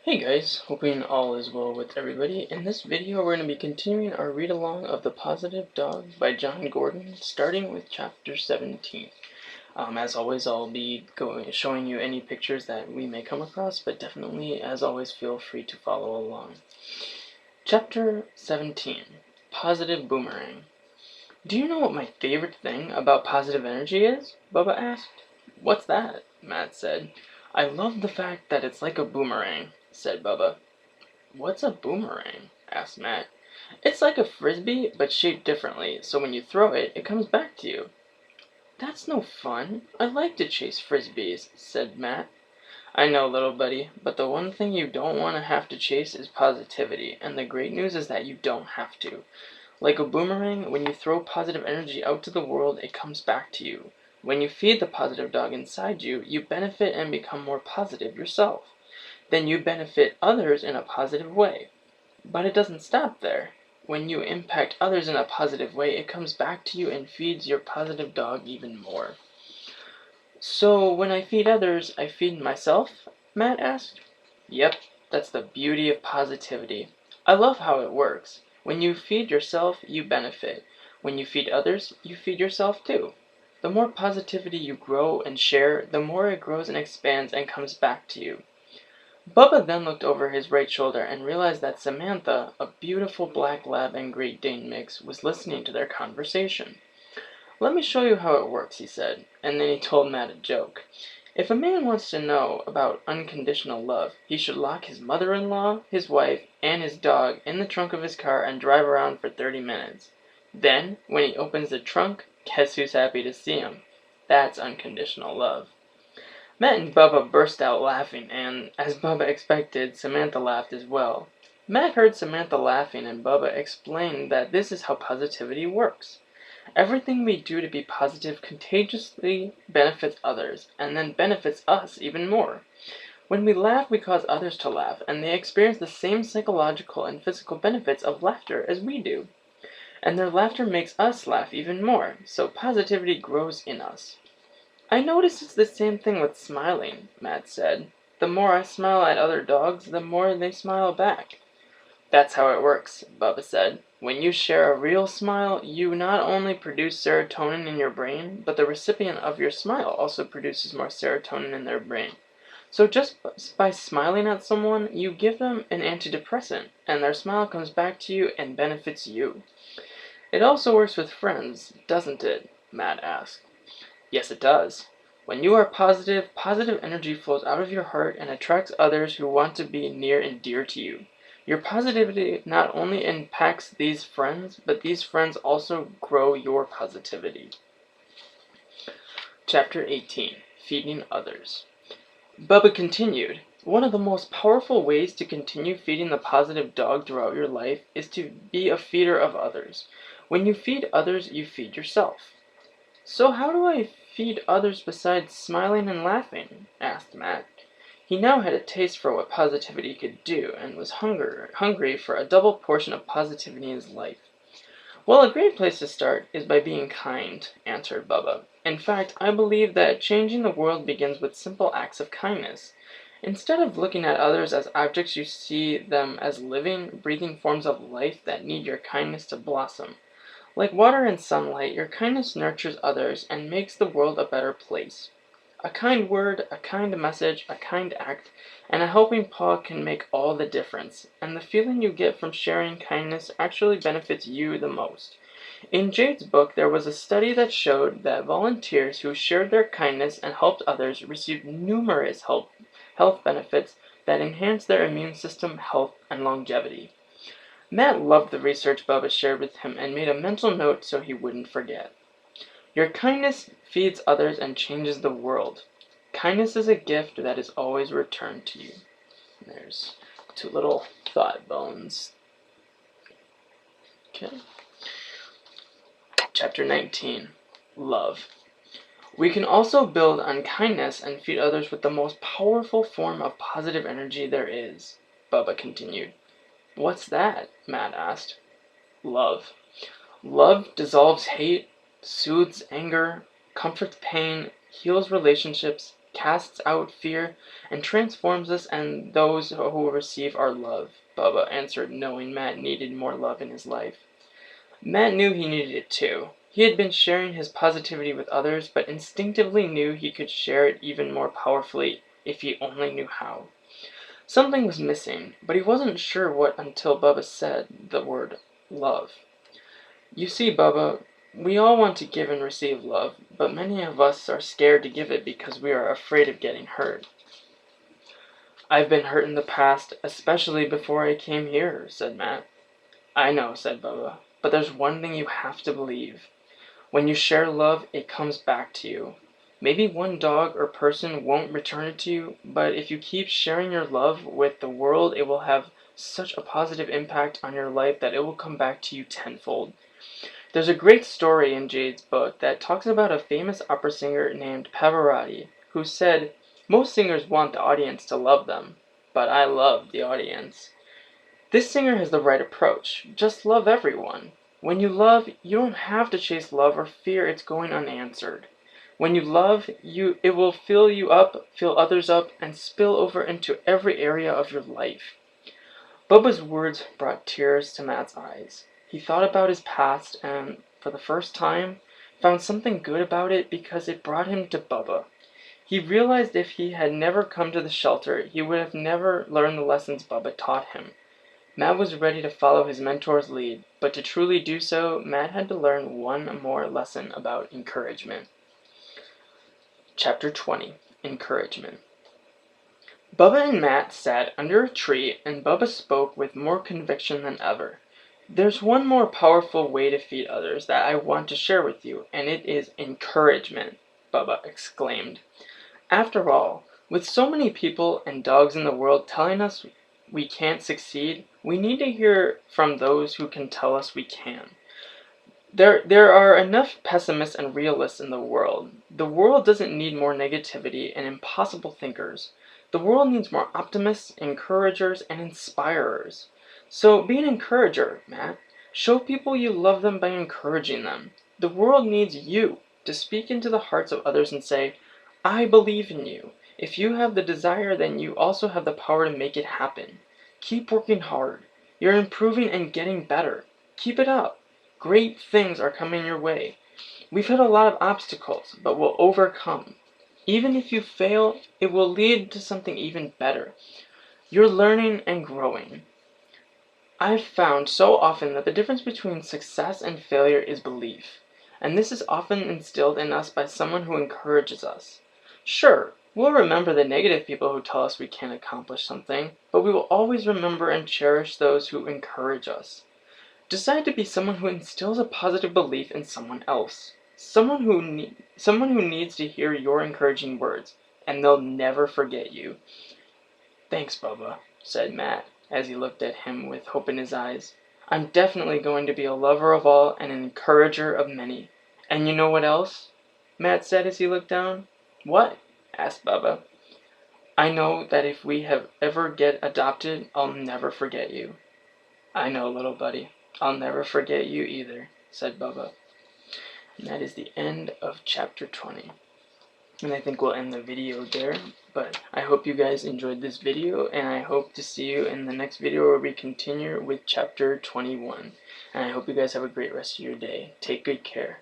Hey guys, hoping all is well with everybody. In this video we're going to be continuing our read-along of The Positive Dog by John Gordon, starting with chapter 17. As always, I'll be showing you any pictures that we may come across, but definitely, as always, feel free to follow along. Chapter 17, Positive Boomerang. Do you know what my favorite thing about positive energy is? Bubba asked. What's that? Matt said. I love the fact that it's like a boomerang, said Bubba. What's a boomerang? Asked Matt. It's like a frisbee, but shaped differently, so when you throw it, it comes back to you. That's no fun. I like to chase frisbees, said Matt. I know, little buddy, but the one thing you don't want to have to chase is positivity, and the great news is that you don't have to. Like a boomerang, when you throw positive energy out to the world, it comes back to you. When you feed the positive dog inside you, you benefit and become more positive yourself. Then you benefit others in a positive way. But it doesn't stop there. When you impact others in a positive way, it comes back to you and feeds your positive dog even more. So when I feed others, I feed myself? Matt asked. Yep, that's the beauty of positivity. I love how it works. When you feed yourself, you benefit. When you feed others, you feed yourself too. The more positivity you grow and share, the more it grows and expands and comes back to you. Bubba then looked over his right shoulder and realized that Samantha, a beautiful black lab and Great Dane mix, was listening to their conversation. Let me show you how it works, he said, and then he told Matt a joke. If a man wants to know about unconditional love, he should lock his mother-in-law, his wife, and his dog in the trunk of his car and drive around for 30 minutes. Then, when he opens the trunk, guess who's happy to see him? That's unconditional love. Matt and Bubba burst out laughing, and, as Bubba expected, Samantha laughed as well. Matt heard Samantha laughing, and Bubba explained that this is how positivity works. Everything we do to be positive contagiously benefits others, and then benefits us even more. When we laugh, we cause others to laugh, and they experience the same psychological and physical benefits of laughter as we do. And their laughter makes us laugh even more, so positivity grows in us. I notice it's the same thing with smiling, Matt said. The more I smile at other dogs, the more they smile back. That's how it works, Bubba said. When you share a real smile, you not only produce serotonin in your brain, but the recipient of your smile also produces more serotonin in their brain. So just by smiling at someone, you give them an antidepressant, and their smile comes back to you and benefits you. It also works with friends, doesn't it? Matt asked. Yes, it does. When you are positive, positive energy flows out of your heart and attracts others who want to be near and dear to you. Your positivity not only impacts these friends, but these friends also grow your positivity. Chapter 18, Feeding Others. Bubba continued, one of the most powerful ways to continue feeding the positive dog throughout your life is to be a feeder of others. When you feed others, you feed yourself. So how do I feed others besides smiling and laughing? Asked Matt. He now had a taste for what positivity could do, and was hungry for a double portion of positivity in his life. Well, a great place to start is by being kind, answered Bubba. In fact, I believe that changing the world begins with simple acts of kindness. Instead of looking at others as objects, you see them as living, breathing forms of life that need your kindness to blossom. Like water and sunlight, your kindness nurtures others and makes the world a better place. A kind word, a kind message, a kind act, and a helping paw can make all the difference, and the feeling you get from sharing kindness actually benefits you the most. In Jade's book, there was a study that showed that volunteers who shared their kindness and helped others received numerous health benefits that enhanced their immune system, health, and longevity. Matt loved the research Bubba shared with him and made a mental note so he wouldn't forget. Your kindness feeds others and changes the world. Kindness is a gift that is always returned to you. And there's two little thought bones. Okay. Chapter 19. Love. We can also build on kindness and feed others with the most powerful form of positive energy there is, Bubba continued. What's that? Matt asked. Love. Love dissolves hate, soothes anger, comforts pain, heals relationships, casts out fear, and transforms us and those who receive our love, Bubba answered, knowing Matt needed more love in his life. Matt knew he needed it too. He had been sharing his positivity with others, but instinctively knew he could share it even more powerfully if he only knew how. Something was missing, but he wasn't sure what until Bubba said the word love. You see, Bubba, we all want to give and receive love, but many of us are scared to give it because we are afraid of getting hurt. I've been hurt in the past, especially before I came here, said Matt. I know, said Bubba, but there's one thing you have to believe. When you share love, it comes back to you. Maybe one dog or person won't return it to you, but if you keep sharing your love with the world, it will have such a positive impact on your life that it will come back to you tenfold. There's a great story in Jade's book that talks about a famous opera singer named Pavarotti, who said, "Most singers want the audience to love them, but I love the audience." This singer has the right approach. Just love everyone. When you love, you don't have to chase love or fear it's going unanswered. When you love, it will fill you up, fill others up, and spill over into every area of your life. Bubba's words brought tears to Matt's eyes. He thought about his past and, for the first time, found something good about it because it brought him to Bubba. He realized if he had never come to the shelter, he would have never learned the lessons Bubba taught him. Matt was ready to follow his mentor's lead, but to truly do so, Matt had to learn one more lesson about encouragement. Chapter 20. Encouragement. Bubba and Matt sat under a tree, and Bubba spoke with more conviction than ever. There's one more powerful way to feed others that I want to share with you, and it is encouragement, Bubba exclaimed. After all, with so many people and dogs in the world telling us we can't succeed, we need to hear from those who can tell us we can. There are enough pessimists and realists in the world. The world doesn't need more negativity and impossible thinkers. The world needs more optimists, encouragers, and inspirers. So be an encourager, Matt. Show people you love them by encouraging them. The world needs you to speak into the hearts of others and say, I believe in you. If you have the desire, then you also have the power to make it happen. Keep working hard. You're improving and getting better. Keep it up. Great things are coming your way. We've had a lot of obstacles, but we'll overcome. Even if you fail, it will lead to something even better. You're learning and growing. I've found so often that the difference between success and failure is belief, and this is often instilled in us by someone who encourages us. Sure, we'll remember the negative people who tell us we can't accomplish something, but we will always remember and cherish those who encourage us. Decide to be someone who instills a positive belief in someone else. Someone who needs to hear your encouraging words, and they'll never forget you. Thanks, Bubba, said Matt, as he looked at him with hope in his eyes. I'm definitely going to be a lover of all and an encourager of many. And you know what else? Matt said as he looked down. What? Asked Bubba. I know that if we ever get adopted, I'll never forget you. I know, little buddy. I'll never forget you either, said Bubba. And that is the end of chapter 20. And I think we'll end the video there. But I hope you guys enjoyed this video, and I hope to see you in the next video where we continue with chapter 21. And I hope you guys have a great rest of your day. Take good care.